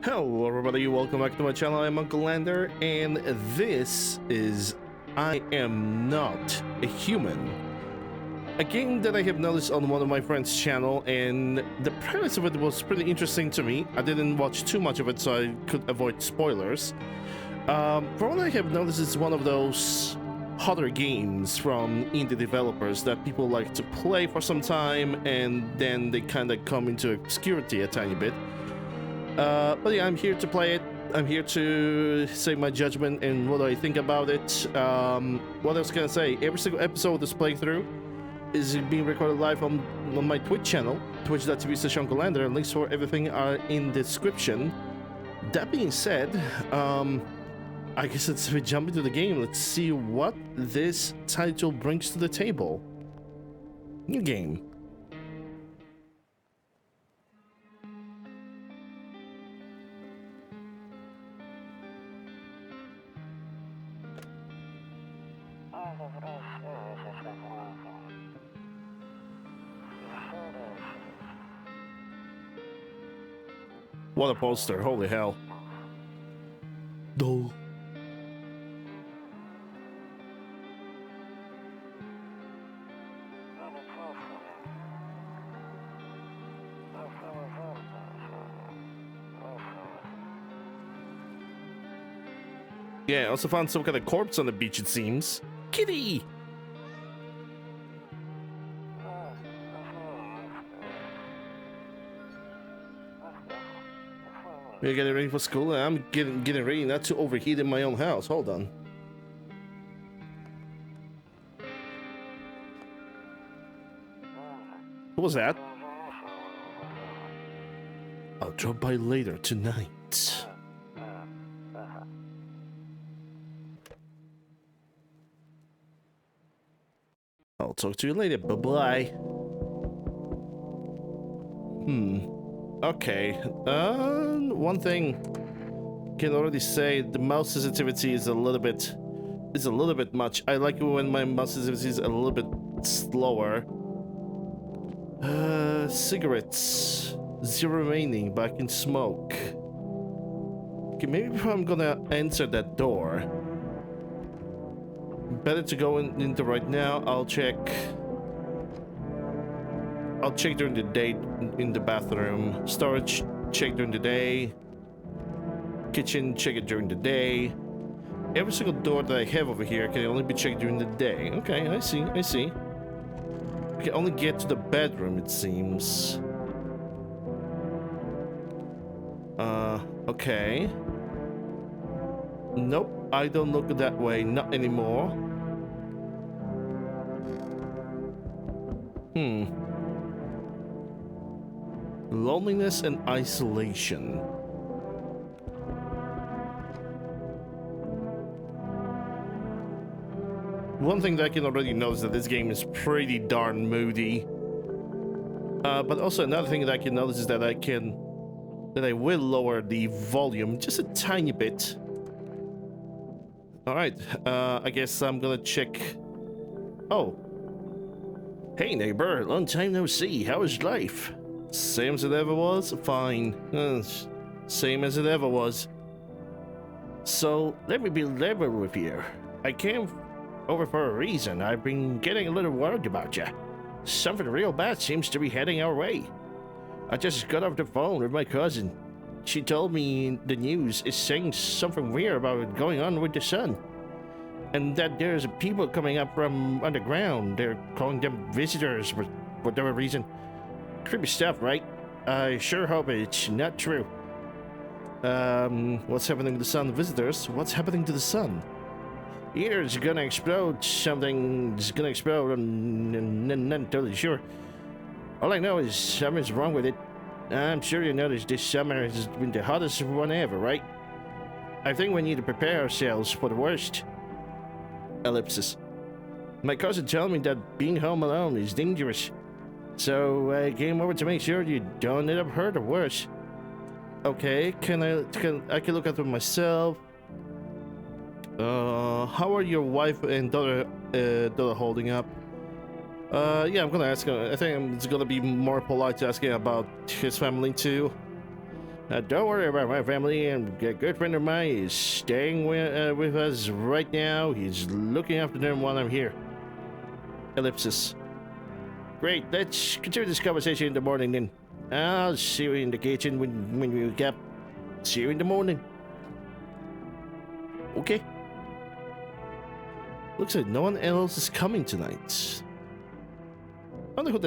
Hello everybody, welcome back to my channel. I'm Uncle Lander, and this is I Am Not a Human, a game that I have noticed on one of my friend's channel, and the premise of it was pretty interesting to me. I didn't watch too much of it so I could avoid spoilers. From what I have noticed, it's one of those hotter games from indie developers that people like to play for some time and then they kind of come into obscurity a tiny bit. But yeah, I'm here to play it. I'm here to say my judgment and what I think about it. What else can I say? Every single episode of this playthrough is being recorded live on my Twitch channel, twitch.tv/UncleLander. Links for everything are in the description. That being said, I guess let's jump into the game. Let's see what this title brings to the table. New game. What a poster, holy hell. No. Yeah, I also found some kind of corpse on the beach, it seems. Kitty! We're getting ready for school, and I'm getting ready not to overheat in my own house. Hold on. What was that? I'll drop by later tonight. I'll talk to you later. Bye-bye. Okay. One thing can already say the mouse sensitivity is a little bit much. I like it when my mouse sensitivity is a little bit slower. Cigarettes. 0 remaining, but I can smoke. Okay, maybe before I'm gonna enter that door. Better to go into right now. I'll check during the day in the bathroom. Storage, check during the day. Kitchen, check it during the day. Every single door that I have over here can only be checked during the day. Okay, I see. We can only get to the bedroom, it seems. Okay. Nope, I don't look that way. Not anymore. Loneliness and isolation. One thing that I can already notice is that this game is pretty darn moody. But also another thing that I can notice is that I will lower the volume just a tiny bit. Alright, I guess I'm gonna check. Oh. Hey neighbor, long time no see. How is life? Same as it ever was? Fine. Same as it ever was. So, let me be level with you. I came over for a reason. I've been getting a little worried about you. Something real bad seems to be heading our way. I just got off the phone with my cousin. She told me the news is saying something weird about it going on with the sun. And that there's people coming up from underground. They're calling them visitors for whatever reason. Creepy stuff, right? I sure hope it's not true. What's happening to the sun visitors? What's happening to the sun? Either it's gonna explode, something's gonna explode, I'm not totally sure. All I know is something's wrong with it. I'm sure you noticed this summer has been the hottest one ever, right? I think we need to prepare ourselves for the worst. Ellipsis. My cousin told me that being home alone is dangerous. So I came over to make sure you don't end up hurt or worse. Okay, I can look after myself. How are your wife and daughter holding up? Yeah, I'm gonna ask him. I think it's gonna be more polite to ask him about his family too. Don't worry about my family, and a good friend of mine is staying with us right now. He's looking after them while I'm here. Ellipsis. Great, let's continue this conversation in the morning then. I'll see you in the kitchen when we wake up. See you in the morning. Okay. Looks like no one else is coming tonight. I wonder who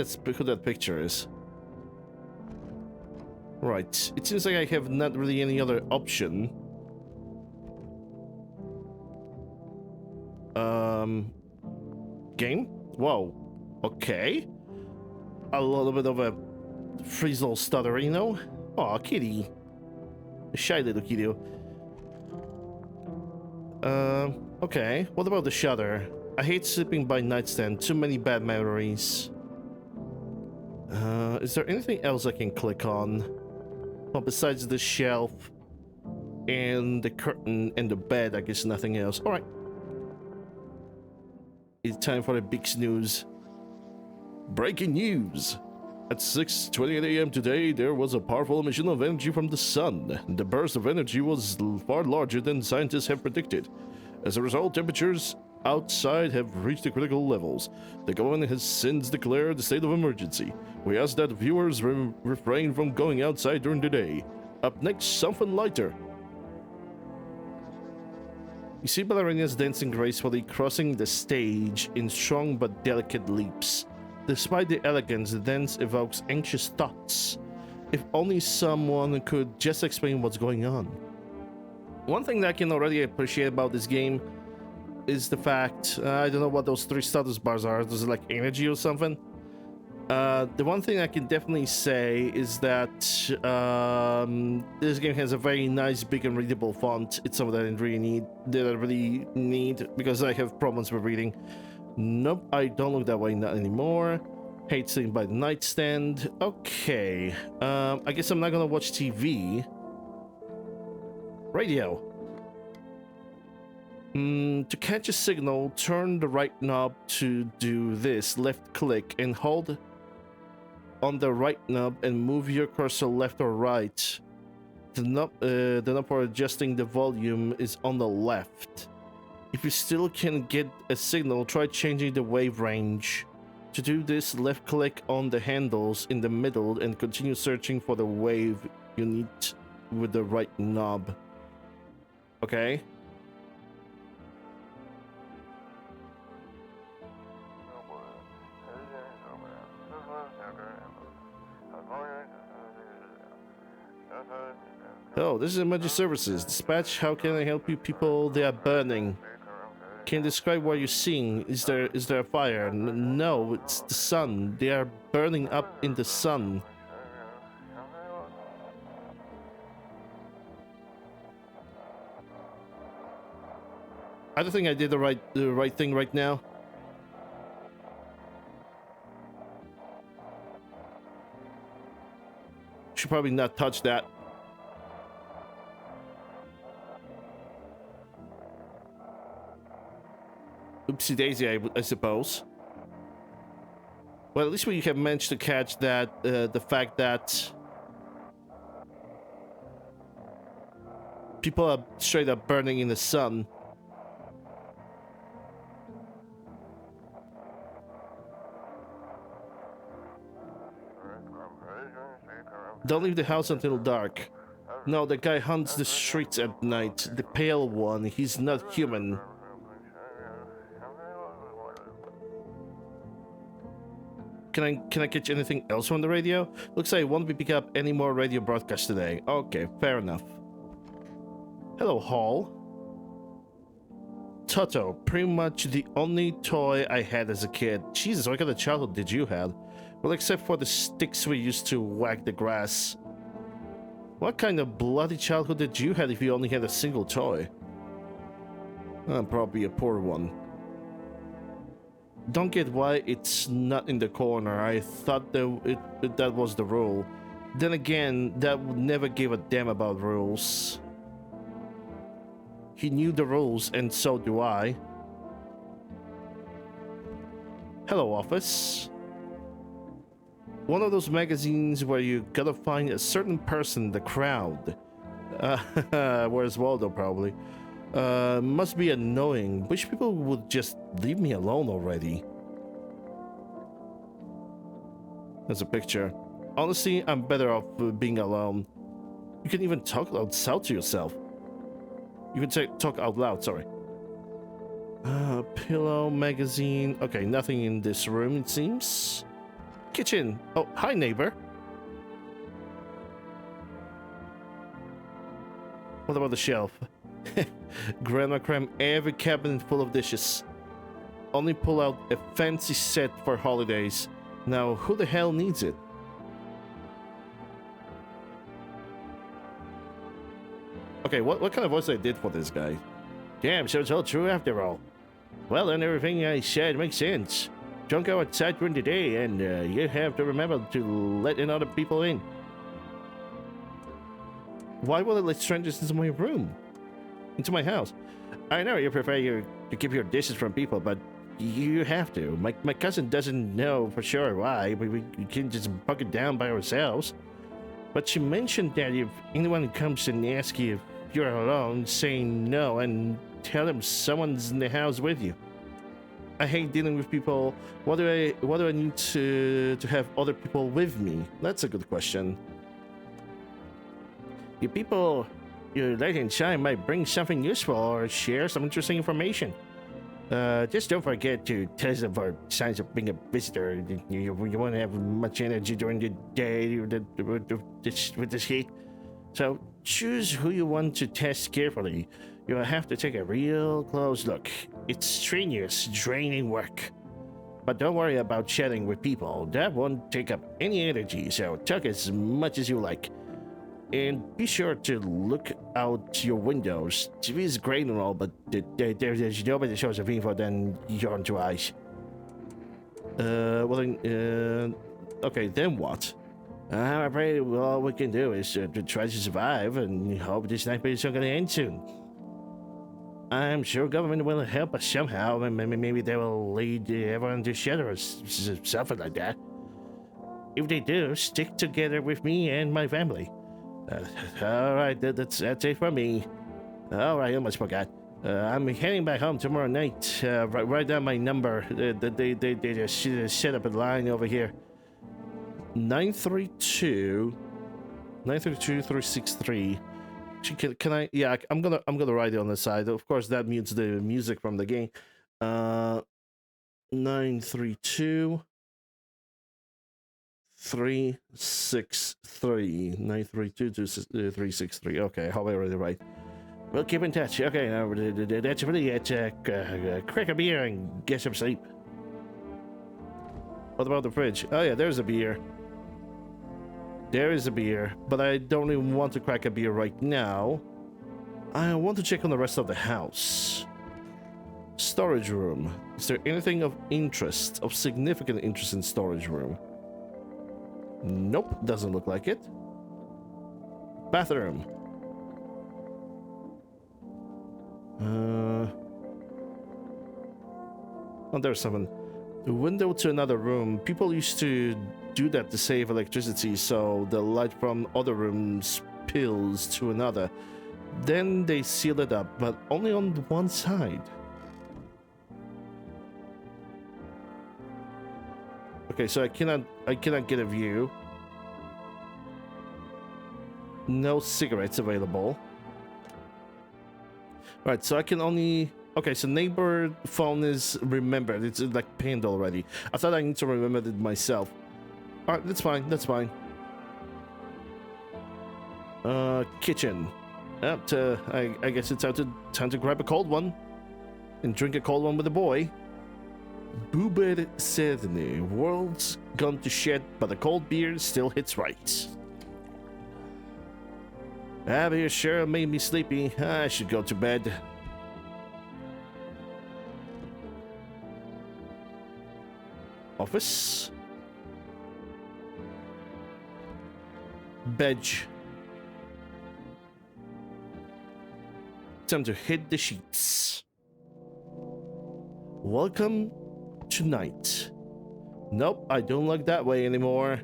that picture is. Right, it seems like I have not really any other option. Game? Whoa. Okay. A little bit of a Frizzle stutter, you know? Aw, kitty. A shy little kitty. Okay. What about the shutter? I hate sleeping by nightstand. Too many bad memories. Is there anything else I can click on? Well, besides the shelf and the curtain and the bed, I guess nothing else. Alright. It's time for the big snooze. Breaking news! At 6:28 a.m. today, there was a powerful emission of energy from the sun. The burst of energy was far larger than scientists have predicted. As a result, temperatures outside have reached the critical levels. The government has since declared a state of emergency. We ask that viewers refrain from going outside during the day. Up next, something lighter. You see ballerinas dancing gracefully, crossing the stage in strong but delicate leaps. Despite the elegance, the dance evokes anxious thoughts. If only someone could just explain what's going on. One thing that I can already appreciate about this game is the fact, I don't know what those 3 status bars are. Those are like energy or something. The one thing I can definitely say is that this game has a very nice, big, and readable font. It's something that I really need because I have problems with reading. Nope, I don't look that way, not anymore. Hate sitting by the nightstand. Okay, I guess I'm not gonna watch TV. Radio. To catch a signal, turn the right knob to do this. Left click and hold on the right knob and move your cursor left or right. The knob for adjusting the volume is on the left. If you still can't get a signal, try changing the wave range. To do this, left click on the handles in the middle and continue searching for the wave you need with the right knob. Okay? Oh, this is emergency services. Dispatch, how can I help you people? They are burning. Can you describe what you're seeing? Is there a fire? No, it's the sun. They are burning up in the sun. I don't think I did the right thing right now. Should probably not touch that. Oopsie daisy, I suppose. Well, at least we have managed to catch that, the fact that people are straight up burning in the sun. Don't leave the house until dark. No, the guy hunts the streets at night. The pale one, he's not human. Can I catch anything else from the radio? Looks like I won't be picking up any more radio broadcasts today. Okay, fair enough. Hello, Hall. Toto, pretty much the only toy I had as a kid. Jesus, what kind of childhood did you have? Well, except for the sticks we used to whack the grass. What kind of bloody childhood did you have if you only had a single toy? Probably a poor one. Don't get why it's not in the corner. I thought that was the rule. Then again, that would never give a damn about rules. He knew the rules, and so do I. Hello, office. one of those magazines where you gotta find a certain person in the crowd. Where's Waldo, probably? Must be annoying. Wish people would just leave me alone already. There's a picture. Honestly, I'm better off being alone. You can even talk out loud to yourself. You can talk out loud, sorry. Pillow, magazine. Okay, nothing in this room, it seems. Kitchen. Oh, hi, neighbor. What about the shelf? Grandma crammed every cabinet full of dishes. Only pull out a fancy set for holidays. Now, who the hell needs it? Okay, what kind of voice I did for this guy? Damn, so it's all true after all. Well, then everything I said makes sense. Don't go outside during the day, and you have to remember to let in other people in. Why would I let strangers into my room? Into my house? I know you prefer to keep your dishes from people, but you have to. My cousin doesn't know for sure why, but we can just bug it down by ourselves. But she mentioned that if anyone comes and asks you if you're alone, say no and tell them someone's in the house with you. I hate dealing with people. What do I need to have other people with me? That's a good question. You people, your light and shine might bring something useful or share some interesting information. Just don't forget to test them for signs of being a visitor. You won't have much energy during the day with this heat. So choose who you want to test carefully. You'll have to take a real close look. It's strenuous, draining work. But don't worry about chatting with people. That won't take up any energy, so talk as much as you like. And be sure to look out your windows. TV is great and all, but there's no better source of info than your own two eyes. Okay, then what? I'm afraid all we can do is to try to survive and hope this nightmare is not going to end soon. I'm sure government will help us somehow. Maybe they will lead everyone to shelter or something like that. If they do, stick together with me and my family. All right, that's it for me. All right, I almost forgot. I'm heading back home tomorrow night. Write down my number. They just set up a line over here. 932-363. Can I? Yeah, I'm gonna write it on the side. Of course, that mutes the music from the game. 932. 363 932-363. Okay, how I read it right. We'll keep in touch. Okay, now that's really it. Crack a beer and get some sleep. What about the fridge? Oh yeah, there's a beer. There is a beer, but I don't even want to crack a beer right now. I want to check on the rest of the house. Storage room. Is there anything of interest, of significant interest in storage room? Nope, doesn't look like it. Bathroom. Oh, there's something. The window to another room. People used to do that to save electricity, so the light from other rooms spills to another. Then they seal it up, but only on one side. Okay, so I cannot get a view. No cigarettes available. Right, so I can only... Okay, so neighbor phone is remembered. It's like pinned already. I thought I need to remember it myself. Alright, that's fine, that's fine. Kitchen. Yep, I guess it's time to grab a cold one. And drink a cold one with the boy. Boober Sedney. World's gone to shit, but the cold beer still hits right. Beer sure made me sleepy. I should go to bed. Office. Bed. Time to hit the sheets. Welcome to night. Nope, I don't look that way anymore.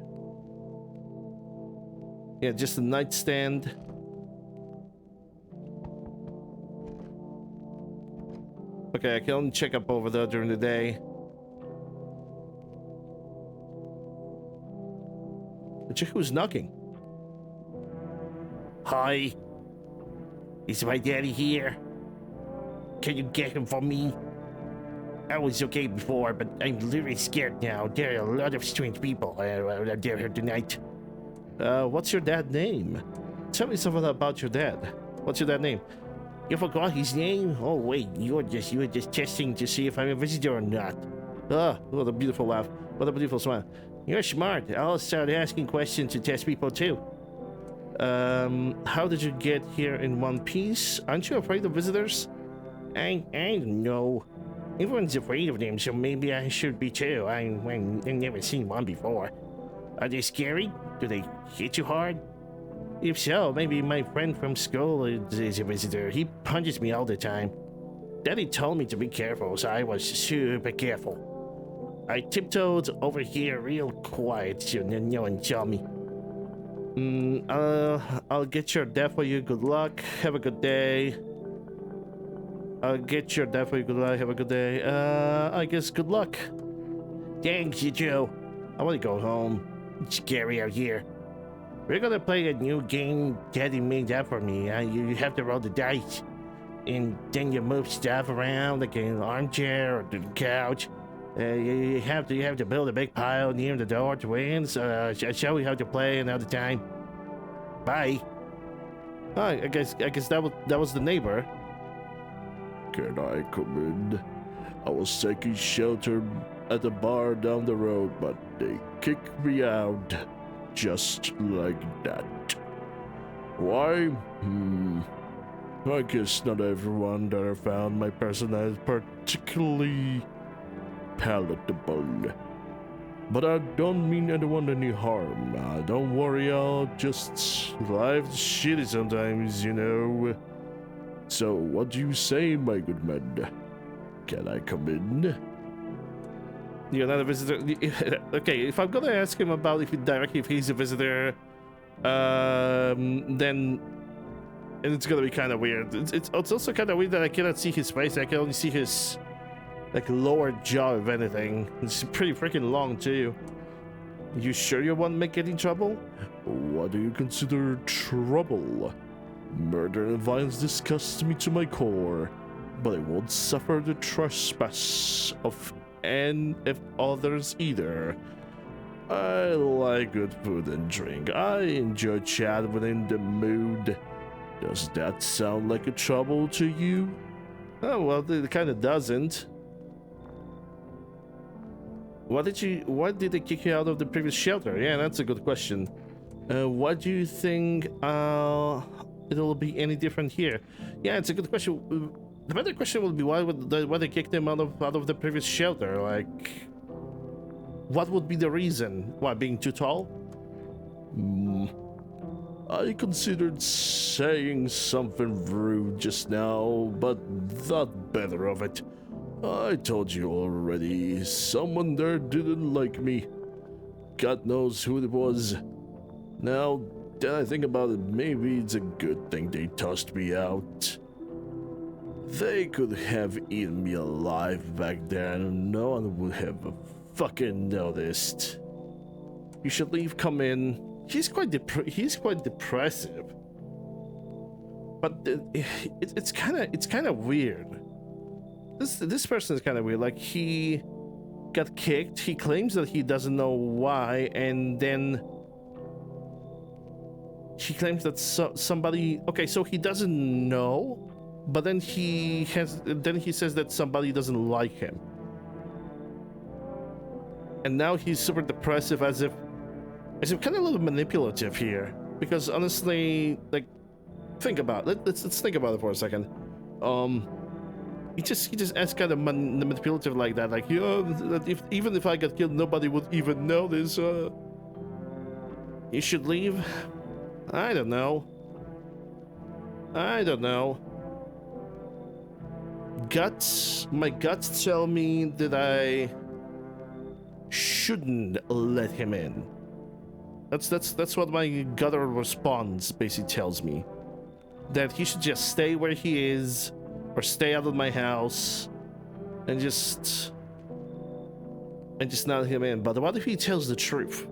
Yeah, just a nightstand. Okay, I can only check up over there during the day. Check who's knocking. Hi. Is my daddy here? Can you get him for me? I was okay before, but I'm literally scared now. There are a lot of strange people out there here tonight. What's your dad's name? Tell me something about your dad. What's your dad's name? You forgot his name? Oh wait, you were just testing to see if I'm a visitor or not. Ah, what a beautiful laugh. What a beautiful smile. You're smart. I'll start asking questions to test people too. How did you get here in one piece? Aren't you afraid of visitors? I don't know. Everyone's afraid of them, so maybe I should be too. I've never seen one before. Are they scary? Do they hit you hard? If so, maybe my friend from school is a visitor. He punches me all the time. Daddy told me to be careful, so I was super careful. I tiptoed over here real quiet so no one saw me. I'll get your dad for you. Good luck. Have a good day. I'll get your dad for you. Good luck. Have a good day. I guess good luck. Thanks, you too. I want to go home. It's scary out here. We're gonna play a new game Daddy made up for me. You have to roll the dice, and then you move stuff around like an armchair or the couch. You have to build a big pile near the door to win. So I'll show you how to play another time. Bye. I guess that was the neighbor. Can I come in? I was taking shelter at the bar down the road, but they kicked me out. Just like that. Why? I guess not everyone that I found my personality particularly palatable. But I don't mean anyone any harm. Don't worry, I'll just life's shitty sometimes, you know. So what do you say, my good man? Can I come in? You're not a visitor. Okay, if I'm gonna ask him about if he's a visitor, then it's gonna be kind of weird. It's also kind of weird that I cannot see his face. I can only see his like lower jaw, if anything. It's pretty freaking long too. You sure you won't make any trouble? What do you consider trouble? Murder and violence disgust me to my core, but I won't suffer the trespass of others either. I like good food and drink. I enjoy chat within the mood. Does that sound like a trouble to you? Oh well, it kind of doesn't. Why did they kick you out of the previous shelter? Yeah, that's a good question. Why do you think it'll be any different here? Yeah, it's a good question. The better question would be why they kicked him out of the previous shelter? Like, what would be the reason? Why, being too tall? I considered saying something rude just now, but thought better of it. I told you already, someone there didn't like me. God knows who it was. Now that I think about it, maybe it's a good thing they tossed me out. They could have eaten me alive back there and no one would have fucking noticed. You should leave, come in. He's quite depressive. But it's kind of weird. This person is kind of weird. Like, he got kicked. He claims that he doesn't know why, and then he claims that somebody. Okay, so he doesn't know, but then he says that somebody doesn't like him, and now he's super depressive, as if kind of a little manipulative here. Because honestly, like, think about it. Let's think about it for a second. He just acts kind of manipulative like that. Like, yeah, that even if I got killed, nobody would even notice. You should leave. I don't know. My guts tell me that I shouldn't let him in. That's what my gutter response basically tells me. That he should just stay where he is, or stay out of my house, and just not let him in. But what if he tells the truth?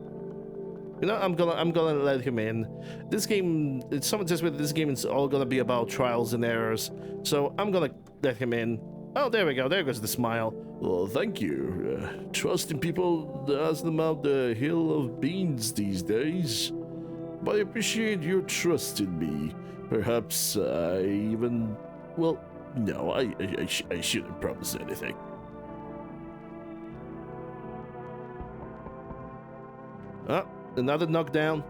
You know, I'm gonna let him in. This game, someone tells me that this game is all gonna be about trials and errors, so I'm gonna let him in. Oh, there we go. There goes the smile. Well, thank you. Trusting people does them out the hill of beans these days. But I appreciate your trust in me. Perhaps I even... Well, no, I shouldn't promise anything. Oh, another knockdown.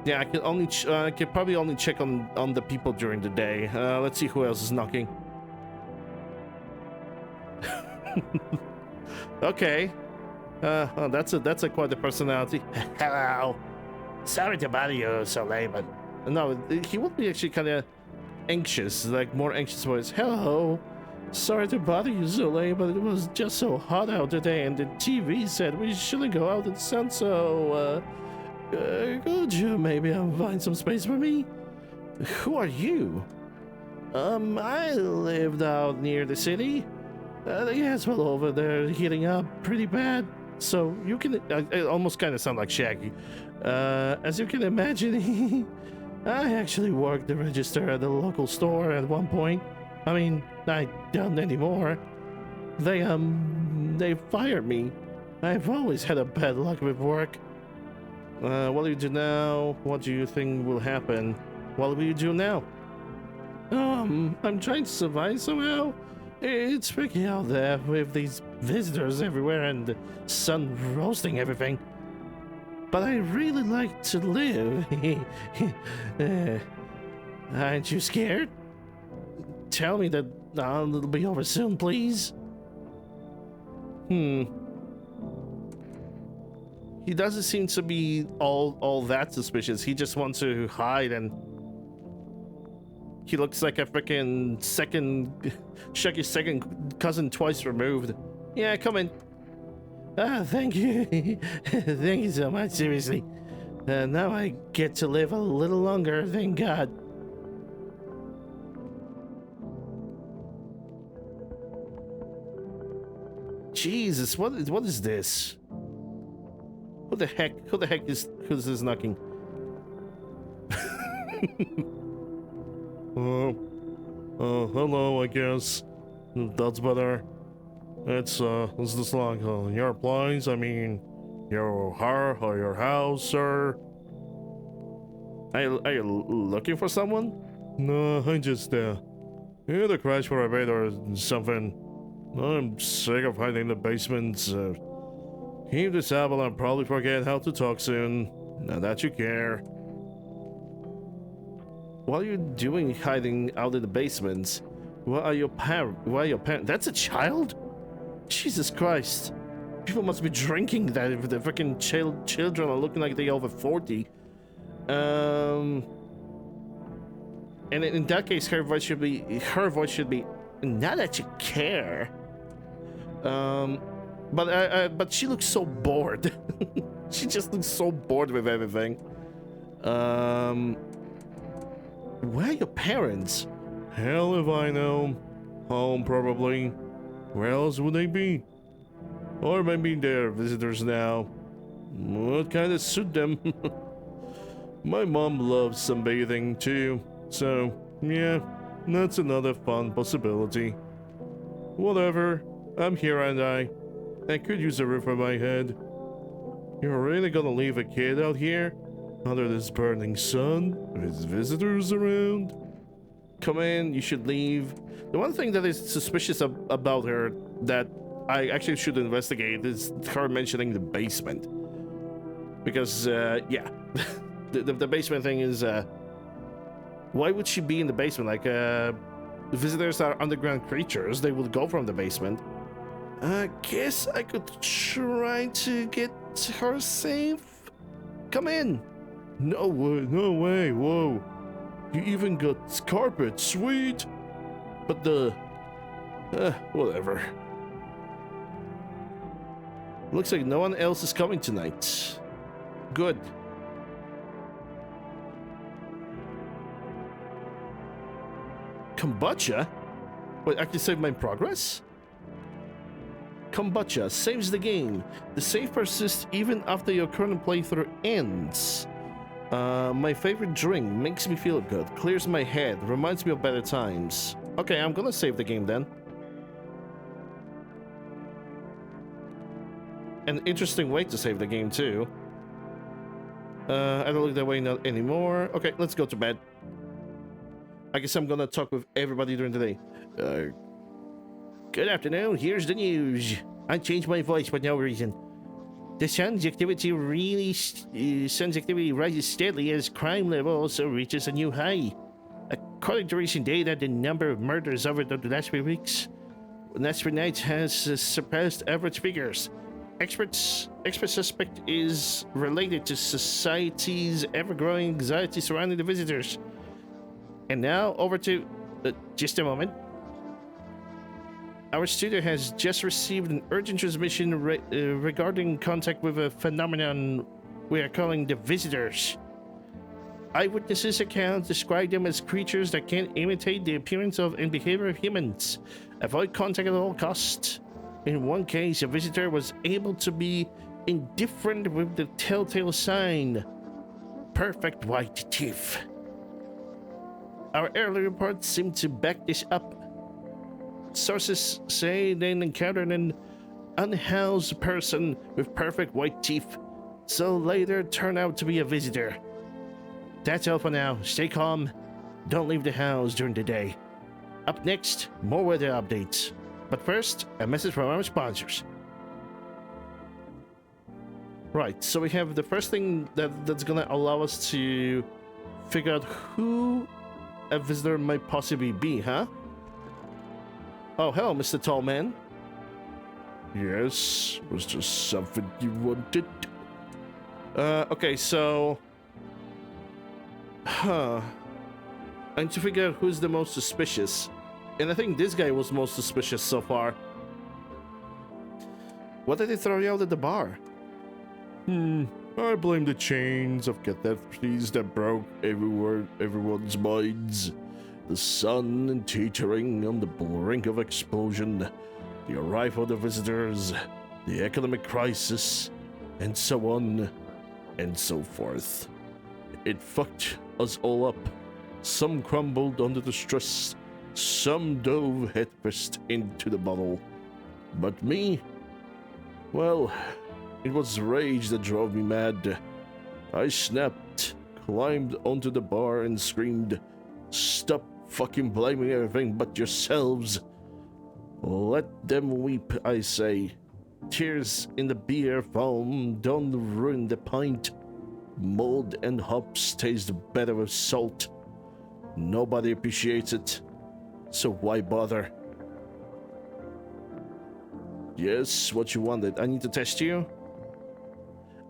Yeah, I can probably only check on the people during the day. Let's see who else is knocking. Okay. Oh, that's a quite a personality. Hello. Sorry to bother you so late, but no, he would be actually kind of anxious, like more anxious voice. Hello. Sorry to bother you so late, but it was just so hot out today, and the TV said we shouldn't go out in the sun, so could you maybe find some space for me? Who are you? I lived out near the city. The gas well over there heating up pretty bad. So you can, it almost kind of sound like Shaggy. As you can imagine, I actually worked the register at the local store at one point. I mean, I don't anymore. They fired me. I've always had a bad luck with work. What do you do now? What do you think will happen? What will you do now? I'm trying to survive somehow. It's tricky out there with these visitors everywhere and the sun roasting everything. But I really like to live. Aren't you scared? Tell me that it'll be over soon, please. He doesn't seem to be all that suspicious. He just wants to hide, and he looks like a freaking Shaggy's second cousin twice removed. Yeah, come in. Thank you. Thank you so much, seriously. Now I get to live a little longer, thank God. Jesus, what is this? Who the heck is this knocking? Hello, I guess. That's better. It's this like your place? I mean, your car or your house, sir? Are you looking for someone? No, I just either crash for a bit or something. I'm sick of hiding in the basements. Keep this up, and I'll probably forget how to talk soon. Now that you care. What are you doing hiding out in the basements? Where are your parents? That's a child? Jesus Christ. People must be drinking that if the freaking children are looking like they're over 40. And in that case, her voice should be, now that you care. But she looks so bored. She just looks so bored with everything. Where are your parents? Hell if I know. Home, probably. Where else would they be? Or maybe they're visitors now. What kind of suit them? My mom loves sunbathing too. So, yeah, that's another fun possibility. Whatever. I'm here, and I could use a roof on my head. You're really gonna leave a kid out here? Under this burning sun? With visitors around? Come in, you should leave. The one thing that is suspicious about her that I actually should investigate is her mentioning the basement. Because, yeah. the basement thing is, why would she be in the basement? Like, visitors are underground creatures. They will go from the basement. I guess I could try to get her safe. Come in. No way, whoa. You even got carpet, sweet. But Whatever. Looks like no one else is coming tonight. Good. Kombucha? Wait, I can save my progress? Kombucha saves the game. The save persists even after your current playthrough ends. My favorite drink makes me feel good, clears my head, reminds me of better times. Okay, I'm gonna save the game then. An interesting way to save the game too. I don't look that way not anymore. Okay, let's go to bed. I guess I'm gonna talk with everybody during the day. Good afternoon, here's the news. I changed my voice for no reason. The sun's activity rises steadily as crime level also reaches a new high. According to recent data, the number of murders over the last few nights has surpassed average figures. Expert suspect is related to society's ever-growing anxiety surrounding the visitors. And now over to just a moment. Our studio has just received an urgent transmission regarding contact with a phenomenon we are calling the visitors. Eyewitnesses' accounts describe them as creatures that can imitate the appearance of and behavior of humans. Avoid contact at all costs. In one case, a visitor was able to be indifferent with the telltale sign. Perfect white teeth. Our early reports seem to back this up. Sources say they encountered an unhoused person with perfect white teeth, so later turned out to be a visitor. That's all for now. Stay calm. Don't leave the house during the day. Up next, more weather updates. But first, a message from our sponsors. Right, so we have the first thing that's gonna allow us to figure out who a visitor might possibly be, huh? Oh, hello, Mr. Tall Man. Yes, was there something you wanted? Okay, so... I need to figure out who's the most suspicious. And I think this guy was most suspicious so far. What did they throw you out at the bar? I blame the chains of catastrophes that broke everyone's minds. The sun teetering on the brink of explosion, the arrival of the visitors, the economic crisis, and so on and so forth. It fucked us all up. Some crumbled under the stress, some dove headfirst into the bottle. But me? Well, it was rage that drove me mad. I snapped, climbed onto the bar and screamed, "Stop fucking blaming everything but yourselves. Let them weep, I say. Tears in the beer foam don't ruin the pint. Mold and hops taste better with salt. Nobody appreciates it, so why bother?" Yes, what you wanted? I need to test you?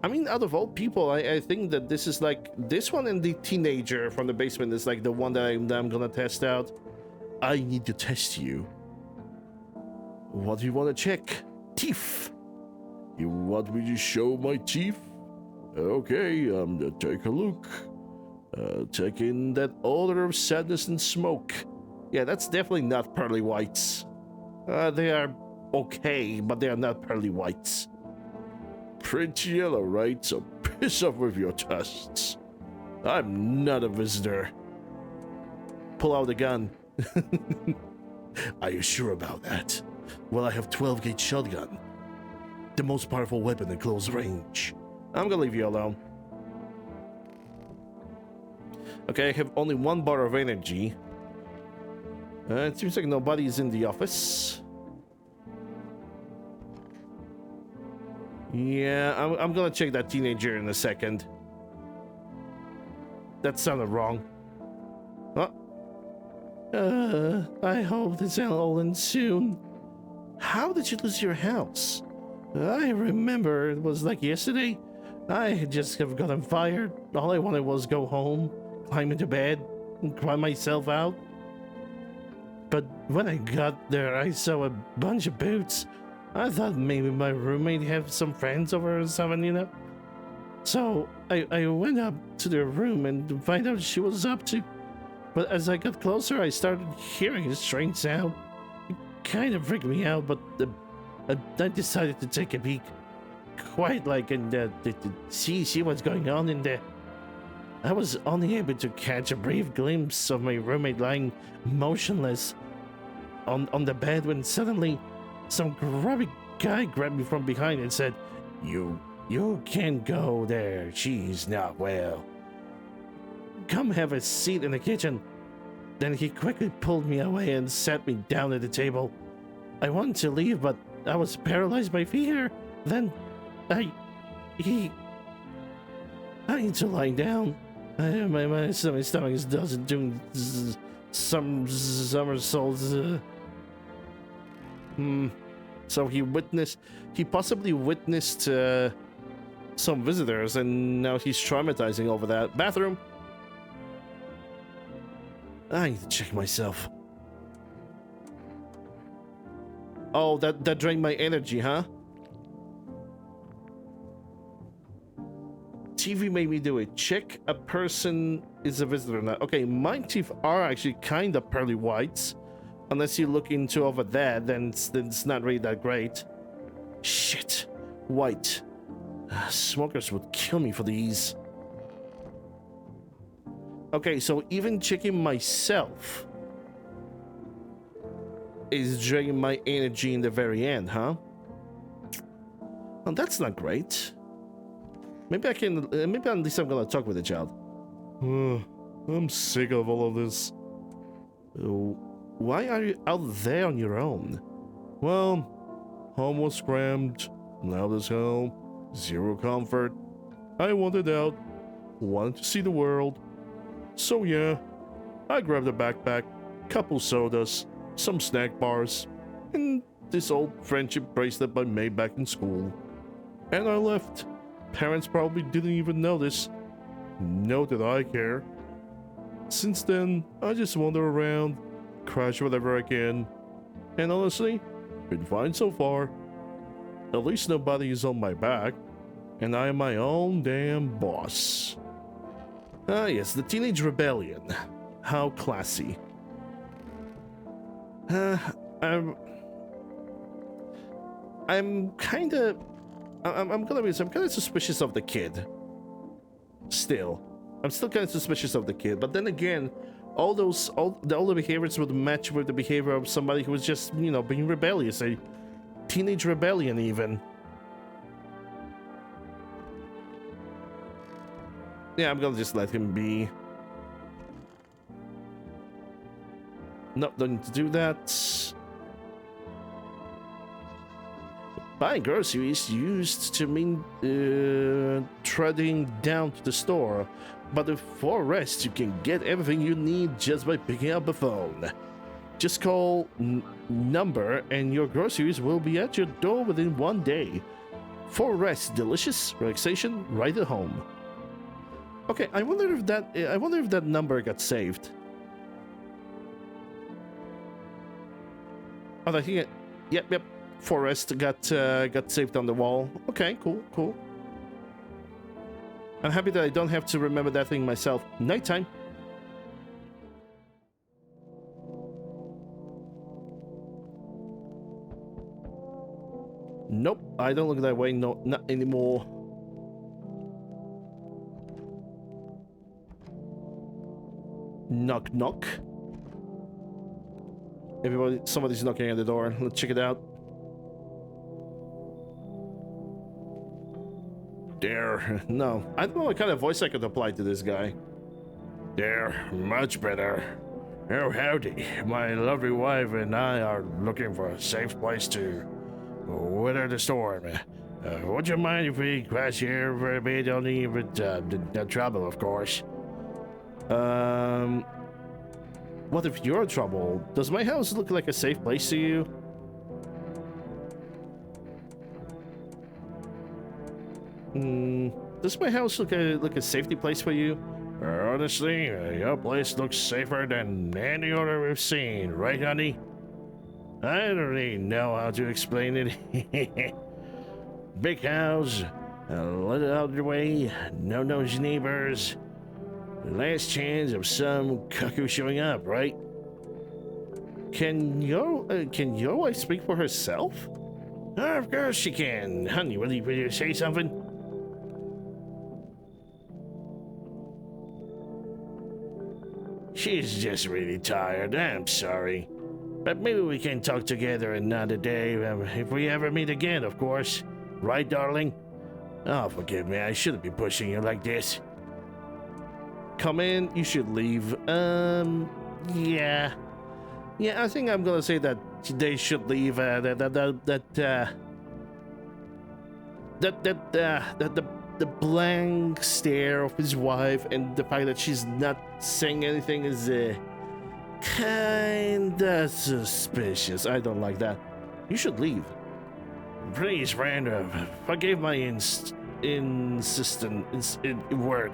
I mean, out of all people, I think that this is like... This one and the teenager from the basement is like the one that I'm gonna test out. I need to test you. What do you want to check? Teeth. You want me to show my teeth? Okay, take a look. Take in that odor of sadness and smoke. Yeah, that's definitely not pearly whites. They are okay, but they are not pearly whites. Pretty yellow, right? So piss off with your tests. I'm not a visitor. Pull out the gun. Are you sure about that? Well, I have 12-gauge shotgun. The most powerful weapon at close range. I'm gonna leave you alone. Okay, I have only 1 bar of energy. It seems like nobody's in the office. Yeah, I'm gonna check that teenager in a second. That sounded wrong. I hope this will end soon. How did you lose your house? I remember it was like yesterday. I had just have gotten fired. All I wanted was go home, climb into bed, and cry myself out. but when I got there, I saw a bunch of boots. I thought maybe my roommate had some friends over or something, you know? So I went up to their room and to find out she was up to. But as I got closer, I started hearing a strange sound. It kind of freaked me out, but I decided to take a peek. Quite like to see what's going on in there. I was only able to catch a brief glimpse of my roommate lying motionless on the bed when suddenly some grubby guy grabbed me from behind and said, You can't go there. She's not well. Come have a seat in the kitchen." Then he quickly pulled me away and sat me down at the table. I wanted to leave, but I was paralyzed by fear. Then I need to lie down. My stomach doesn't doing some somersaults. So he possibly witnessed some visitors, and now he's traumatizing over that. Bathroom. I need to check myself. Oh, that drained my energy, huh? TV made me do it. Check a person is a visitor or not. Okay, my teeth are actually kind of pearly whites. Unless you look into over there, then it's not really that great. Shit. White. Smokers would kill me for these. Okay, so even checking myself is draining my energy in the very end, huh? Well, that's not great. Maybe I can, maybe at least I'm gonna talk with the child. I'm sick of all of this. Why are you out there on your own? Well, home was crammed, loud as hell, zero comfort. I wanted out, wanted to see the world. So yeah, I grabbed a backpack, couple sodas, some snack bars, and this old friendship bracelet I made back in school. And I left. Parents probably didn't even notice. Know that I care. Since then, I just wander around, crash whatever I can. And honestly, been fine so far. At least nobody is on my back, and I am my own damn boss. Ah yes, the Teenage Rebellion. How classy. I'm kind of suspicious of the kid. Still, I'm still kind of suspicious of the kid. But then again, all the behaviors would match with the behavior of somebody who was just, you know, being rebellious, a teenage rebellion even. Yeah, I'm gonna just let him be. No, don't need to do that. Buying groceries used to mean treading down to the store, but with Forest you can get everything you need just by picking up a phone. Just call number and your groceries will be at your door within 1 day. Forest, delicious relaxation right at home. Okay, I wonder if that number got saved. Oh, I think it. Yep. Forest got saved on the wall. Okay, cool. I'm happy that I don't have to remember that thing myself. Nighttime. Nope, I don't look that way. No, not anymore. Knock, knock. Somebody's knocking at the door. Let's check it out. There. No, I don't know what kind of voice I could apply to this guy. There, much better. Oh, howdy. My lovely wife and I are looking for a safe place to weather the storm. Would you mind if we crash here for a bit? Only with no trouble, of course. What if you're in trouble? Does my house look like a safe place to you? Does my house look like a safety place for you? Honestly, your place looks safer than any other we've seen, right, honey? I don't really know how to explain it. Big house, let it out of the way, no nosy neighbors. Last chance of some cuckoo showing up, right? Can your wife speak for herself? Of course she can. Honey, will you say something? She's just really tired. I'm sorry. But maybe we can talk together another day, if we ever meet again, of course. Right, darling? Oh, forgive me. I shouldn't be pushing you like this. Come in, you should leave. Yeah. Yeah, I think I'm gonna say that they should leave. The blank stare of his wife and the fact that she's not saying anything is kinda suspicious. I don't like that. You should leave. Please, friend, forgive my word,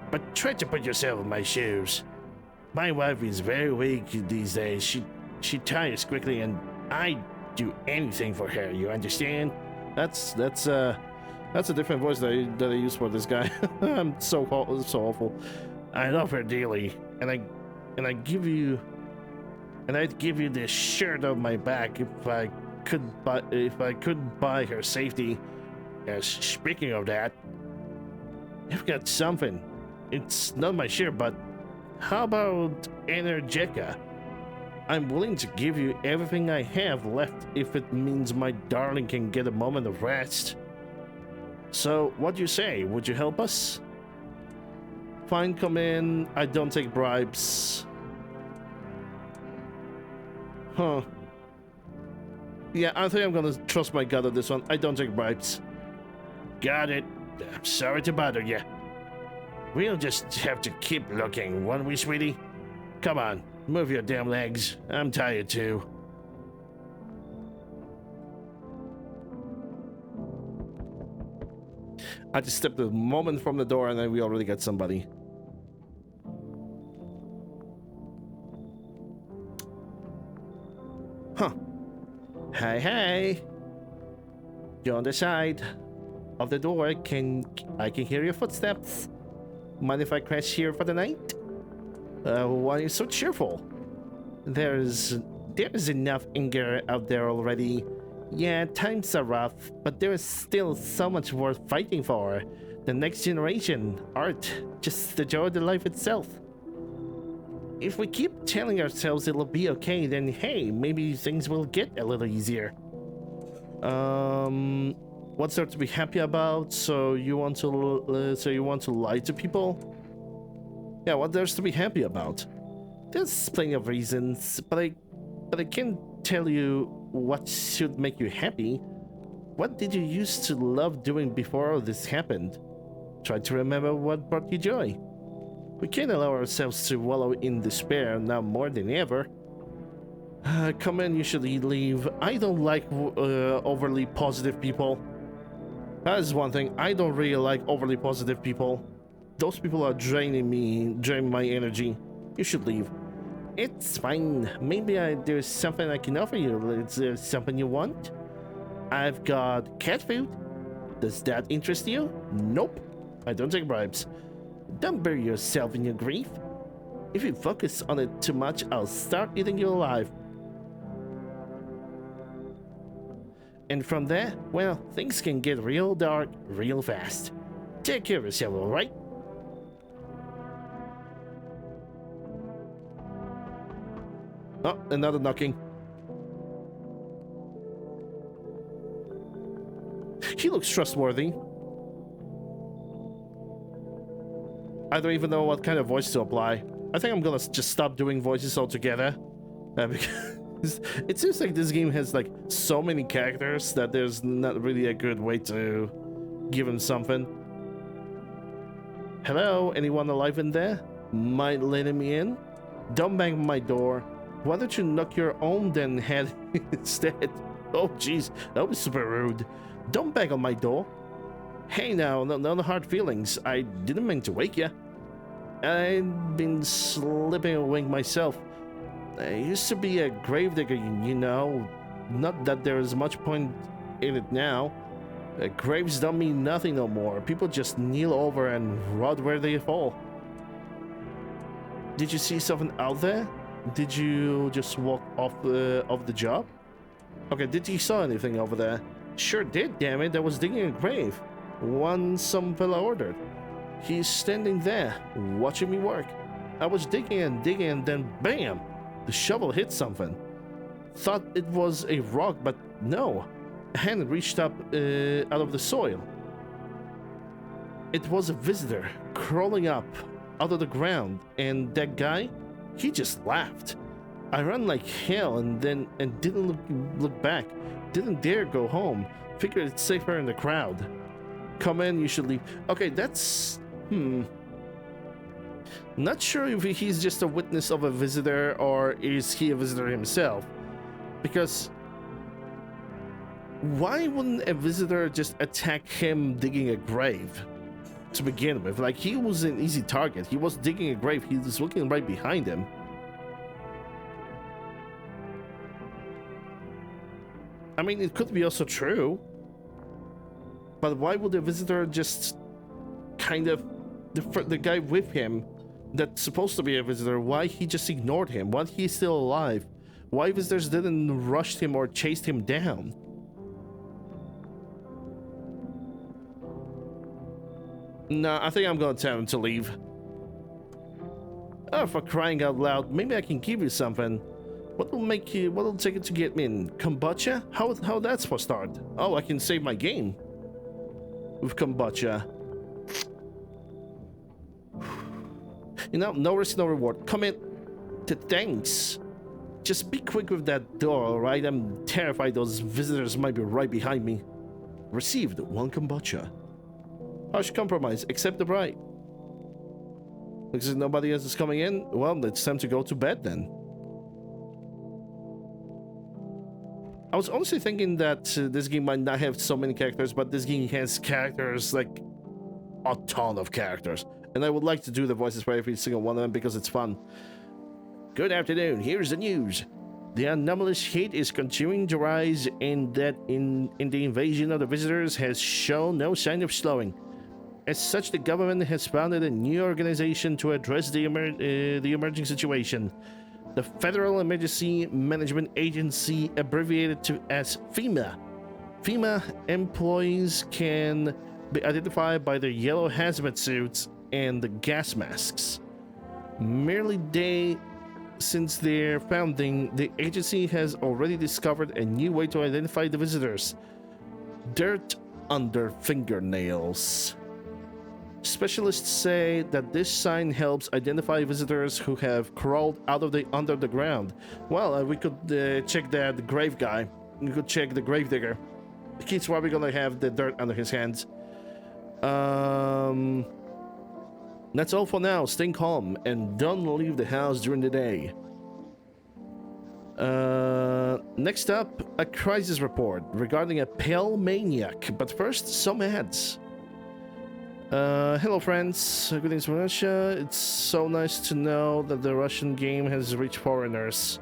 but try to put yourself in my shoes. My wife is very weak these days. She tires quickly, and I do anything for her. You understand? That's a different voice that I use for this guy. I'm so awful. I love her dearly, and I'd give you the shirt off my back if I could buy her safety. Speaking of that, I've got something. It's not my shirt, but how about Energetica? I'm willing to give you everything I have left if it means my darling can get a moment of rest. So, what do you say? Would you help us? Fine, come in. I don't take bribes. Huh. Yeah, I think I'm gonna trust my gut on this one. I don't take bribes. Got it. I'm sorry to bother you. We'll just have to keep looking, won't we, sweetie? Come on, move your damn legs. I'm tired too. I just stepped a moment from the door and then we already got somebody. Huh. Hey. You're on the side of the door. I can hear your footsteps. Mind if I crash here for the night? Why are you so cheerful? There's enough anger out there already. Yeah, times are rough, but there is still so much worth fighting for. The next generation, art, just the joy of the life itself. If we keep telling ourselves it'll be okay, then hey, maybe things will get a little easier. What's there to be happy about? So you want to lie to people? Yeah, what there's to be happy about? There's plenty of reasons, but I can't tell you what should make you happy. What did you used to love doing before all this happened? Try to remember what brought you joy. We can't allow ourselves to wallow in despair now more than ever. Come in, you should leave. I don't like overly positive people. That is one thing. I don't really like overly positive people. Those people are draining my energy. You should leave. It's fine. Maybe there's something I can offer you. Is there something you want? I've got cat food. Does that interest you? Nope. I don't take bribes. Don't bury yourself in your grief. If you focus on it too much, I'll start eating you alive. And from there, well, things can get real dark real fast. Take care of yourself, alright? Oh, another knocking. He looks trustworthy. I don't even know what kind of voice to apply. I think I'm gonna just stop doing voices altogether. Because it seems like this game has like so many characters that there's not really a good way to give him something. Hello, anyone alive in there? Mind letting me in? Don't bang on my door. Why don't you knock your own then head instead? Oh jeez, that was super rude. Don't bang on my door. Hey now, no hard feelings. I didn't mean to wake you. I've been slipping away myself. I used to be a gravedigger, you know. Not that there is much point in it now. Graves don't mean nothing no more. People just kneel over and rot where they fall. Did you see something out there? Did you just walk off the job? Okay, did you saw anything over there? Sure did, damn it. I was digging a grave. One some fella ordered. He's standing there, watching me work. I was digging and then BAM! The shovel hit something. Thought it was a rock, but no. A hand reached up out of the soil. It was a visitor crawling up out of the ground, and that guy, he just laughed. I ran like hell and didn't look back. Didn't dare go home. Figured it's safer in the crowd. Come in, you should leave. Okay, that's not sure if he's just a witness of a visitor or is he a visitor himself. Because why wouldn't a visitor just attack him digging a grave to begin with? Like, he was an easy target. He was digging a grave. He was looking right behind him. I mean, it could be also true. But why would a visitor just kind of the guy with him that's supposed to be a visitor, why he just ignored him? Why he's still alive? Why visitors didn't rush him or chased him down? Nah, I think I'm gonna tell him to leave. Oh, for crying out loud, maybe I can give you something. What'll take it to get me in? Kombucha? How that's supposed to start? Oh, I can save my game with kombucha. You know, no risk, no reward. Come in. Thanks. Just be quick with that door, alright? I'm terrified those visitors might be right behind me. Received 1 kombucha. Harsh compromise. Accept the bribe. Looks like nobody else is coming in. Well, it's time to go to bed then. I was honestly thinking that this game might not have so many characters, but this game has characters, like a ton of characters. And I would like to do the voices for every single one of them because it's fun. Good afternoon, here's the news. The anomalous heat is continuing to rise and that in the invasion of the visitors has shown no sign of slowing. As such, the government has founded a new organization to address the emerging situation. The Federal Emergency Management Agency, abbreviated as FEMA. FEMA employees can be identified by their yellow hazmat suits and the gas masks. Since their founding, the agency has already discovered a new way to identify the visitors. Dirt under fingernails. Specialists say that this sign helps identify visitors who have crawled out of under the ground. Well, we could check the grave guy. We could check the grave digger. He's probably gonna have the dirt under his hands. That's all for now. Stay calm and don't leave the house during the day. Next up, a crisis report regarding a pale maniac. But first, some ads. Hello friends, greetings from Russia. It's so nice to know that the Russian game has reached foreigners.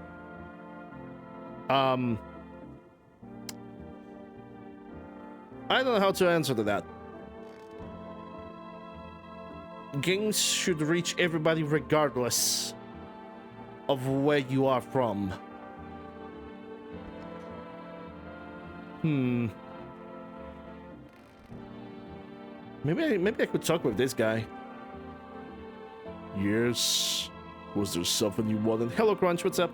I don't know how to answer to that. Games should reach everybody regardless of where you are from. Maybe I could talk with this guy. Yes. Was there something you wanted? Hello, Crunch. What's up?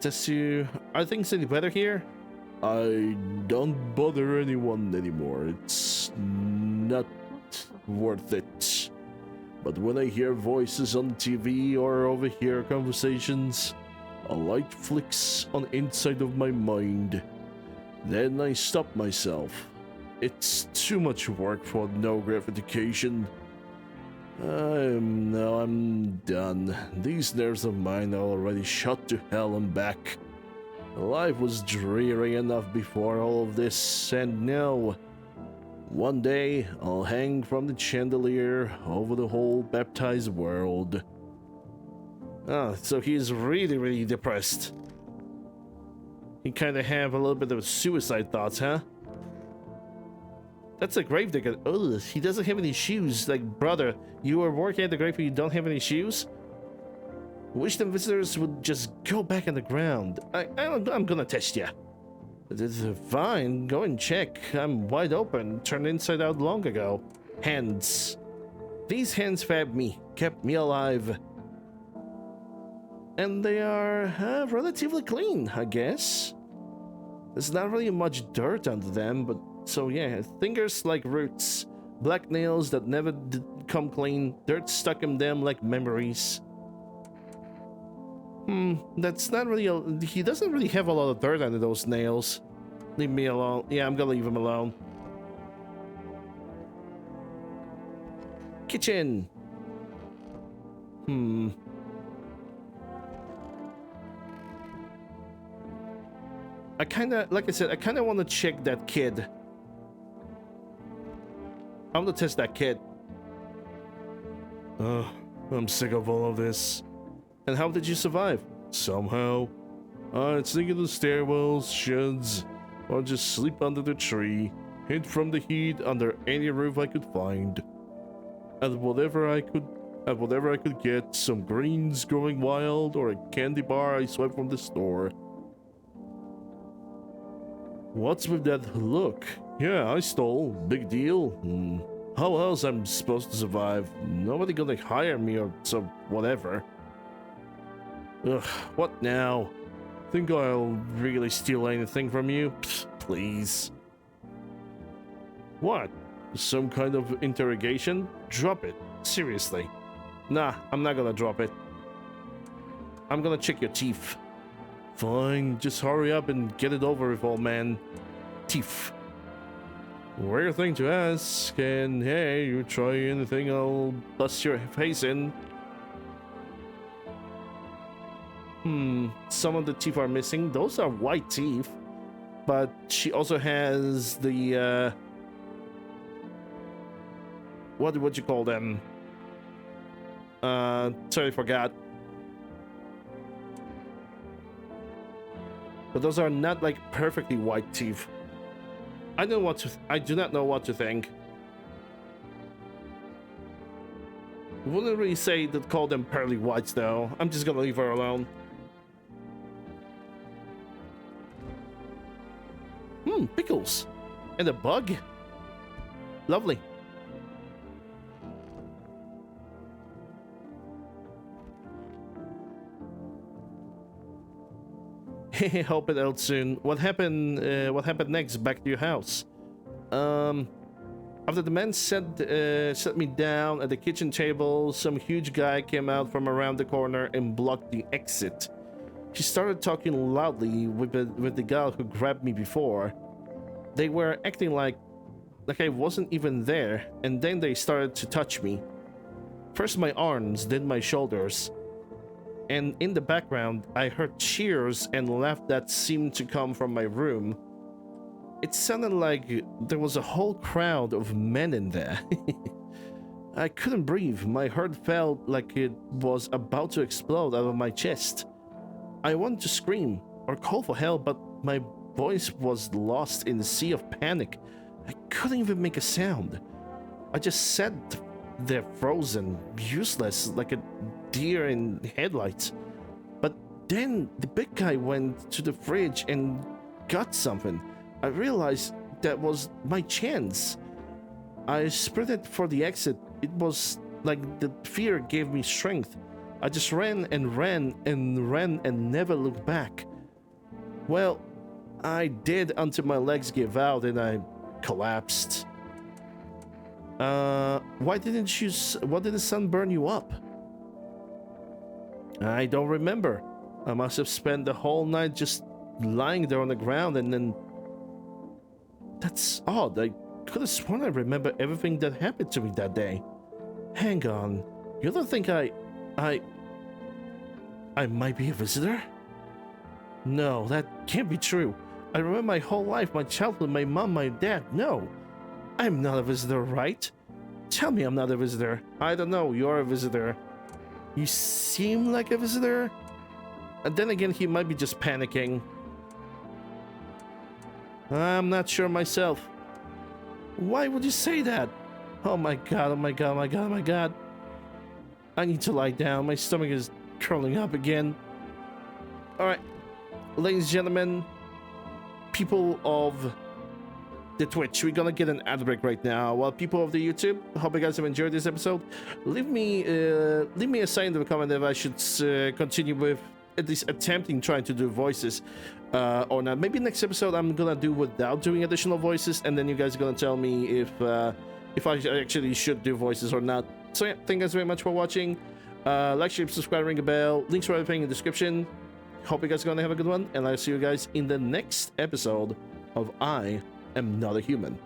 Just you. Are things any better here? I don't bother anyone anymore. It's not worth it. But when I hear voices on TV or overhear conversations, a light flicks on the inside of my mind. Then I stop myself. It's too much work for no gratification. I'm done. These nerves of mine are already shot to hell and back. Life was dreary enough before all of this, and now One day, I'll hang from the chandelier over the whole baptized world. Oh, so he's really, really depressed. He kind of have a little bit of suicide thoughts, huh? That's a gravedigger. Oh, he doesn't have any shoes. Like, brother, you are working at the grave and you don't have any shoes? Wish them visitors would just go back on the ground. I'm gonna test ya. Fine, go and check. I'm wide open, turned inside out long ago. Hands. These hands fabbed me, kept me alive. And they are relatively clean, I guess. There's not really much dirt under them, but so yeah, fingers like roots, black nails that never did come clean, dirt stuck in them like memories. That's not really he doesn't really have a lot of dirt under those nails. Leave me alone. Yeah, I'm gonna leave him alone. Kitchen. I kinda, like I said, I kinda wanna check that kid. I wanna test that kid. I'm sick of all of this. And how did you survive? Somehow. I'd sneak into stairwells, sheds, or just sleep under the tree, hid from the heat under any roof I could find. And whatever I could get, some greens growing wild, or a candy bar I swept from the store. What's with that look? Yeah, I stole. Big deal. How else I'm supposed to survive? Nobody gonna hire me or so whatever. Ugh, what now? Think I'll really steal anything from you? Psst, please. What? Some kind of interrogation? Drop it. Seriously. Nah, I'm not gonna drop it. I'm gonna check your teeth. Fine, just hurry up and get it over with, old man. Teeth. Weird thing to ask, and hey, you try anything, I'll bust your face in. Some of the teeth are missing. Those are white teeth. But she also has the, what would you call them? Sorry, forgot. But those are not like perfectly white teeth. I do not know what to think. Wouldn't really say to call them pearly whites though. I'm just gonna leave her alone. Pickles. And a bug. Lovely. Hope it out soon. What happened next back to your house? After the man set me down at the kitchen table, some huge guy came out from around the corner and blocked the exit. He started talking loudly with the gal who grabbed me before. They were acting like I wasn't even there, and then they started to touch me. First my arms, then my shoulders. And in the background, I heard cheers and laughter that seemed to come from my room. It sounded like there was a whole crowd of men in there. I couldn't breathe. My heart felt like it was about to explode out of my chest. I wanted to scream or call for help, but my voice was lost in the sea of panic. I couldn't even make a sound. I just sat there frozen, useless, like a deer in headlights. But then the big guy went to the fridge and got something. I realized that was my chance. I sprinted for the exit. It was like the fear gave me strength. I just ran and ran and ran and never looked back. Well, I did until my legs gave out and I collapsed. Why did the sun burn you up? I don't remember. I must have spent the whole night just lying there on the ground and then... That's odd. I could have sworn I remember everything that happened to me that day. Hang on. You don't think I might be a visitor? No, that can't be true. I remember my whole life, my childhood, my mom, my dad. No. I'm not a visitor, right? Tell me I'm not a visitor. I don't know, you're a visitor. You seem like a visitor? And then again, he might be just panicking. I'm not sure myself. Why would you say that? Oh my god, oh my god, oh my god, oh my god. I need to lie down. My stomach is curling up again. Alright, ladies and gentlemen, people of the Twitch, we're gonna get an ad break right now. While people of the YouTube, hope you guys have enjoyed this episode. Leave me a sign in the comment if I should continue with at least attempting trying to do voices or not. Maybe next episode I'm gonna do without doing additional voices, and then you guys are gonna tell me if I actually should do voices or not. So yeah, thank you guys very much for watching. Like, share, subscribe, ring a bell. Links for everything in the description. Hope you guys are gonna have a good one, and I'll see you guys in the next episode of I Am Not a Human.